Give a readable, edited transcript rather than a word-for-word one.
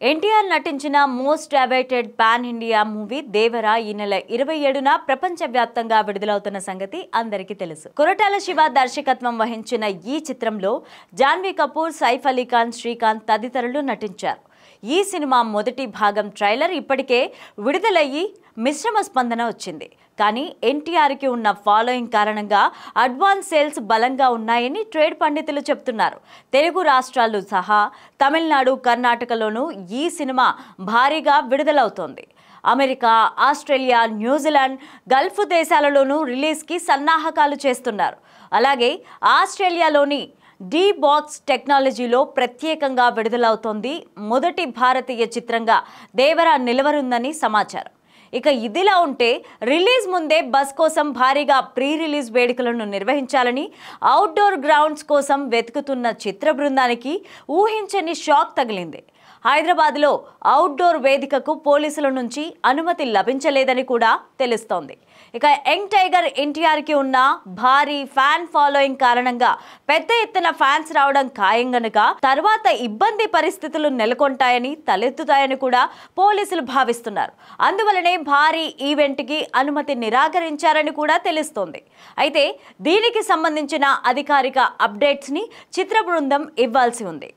ఎన్టీఆర్ నటించిన most awaited pan India movie Devara ఈ నెల 27న ప్రపంచవ్యాప్తంగా విడుదలవుతున్న సంగతి అందరికీ తెలుసు. కొరటాల శివ దర్శకత్వం వహించిన ఈ చిత్రంలో జాన్వీ కపూర్, సైఫ్ అలీ ఖాన్, శ్రీకాంత్ తదితరులు నటించారు. ఈ సినిమా మొదటి భాగం ట్రైలర్ ఇప్పటికే విడుదలయ్యి మిశ్రమ స్పందన వచ్చింది. కానీ ఎన్టీఆర్కి ఉన్న ఫాలోయింగ్ కారణంగా అడ్వాన్స్ సేల్స్ బలంగా ఉన్నాయని ట్రేడ్ పండితులు చెప్తున్నారు. తెలుగు రాష్ట్రాలు సహా తమిళనాడు, కర్ణాటకలోనూ ఈ సినిమా భారీగా విడుదలవుతోంది. అమెరికా, ఆస్ట్రేలియా, న్యూజిలాండ్, గల్ఫ్ దేశాలలోనూ రిలీజ్కి సన్నాహకాలు చేస్తున్నారు. అలాగే ఆస్ట్రేలియాలోని బాక్స్ టెక్నాలజీలో ప్రత్యేకంగా విడుదలవుతోంది. మొదటి భారతీయ చిత్రంగా దేవర నిలవనుందని సమాచారం. ఇక ఇదిలా ఉంటే రిలీజ్ ముందే బస్ కోసం భారీగా ప్రీ రిలీజ్ వేడుకలను నిర్వహించాలని అవుట్డోర్ గ్రౌండ్స్ కోసం వెతుకుతున్న చిత్ర బృందానికి ఊహించని షాక్ తగిలింది. హైదరాబాద్లో అవుట్డోర్ వేదికకు పోలీసుల నుంచి అనుమతి లభించలేదని కూడా తెలుస్తోంది. ఇక యంగ్ టైగర్ ఎన్టీఆర్కి ఉన్న భారీ ఫ్యాన్ ఫాలోయింగ్ కారణంగా పెద్ద ఎత్తున ఫ్యాన్స్ రావడం ఖాయం గనుక తర్వాత ఇబ్బంది పరిస్థితులు నెలకొంటాయని, తలెత్తుతాయని కూడా పోలీసులు భావిస్తున్నారు. అందువలనే భారీ ఈవెంట్కి అనుమతి నిరాకరించారని కూడా తెలుస్తోంది. అయితే దీనికి సంబంధించిన అధికారిక అప్డేట్స్ని చిత్ర బృందం ఇవ్వాల్సి ఉంది.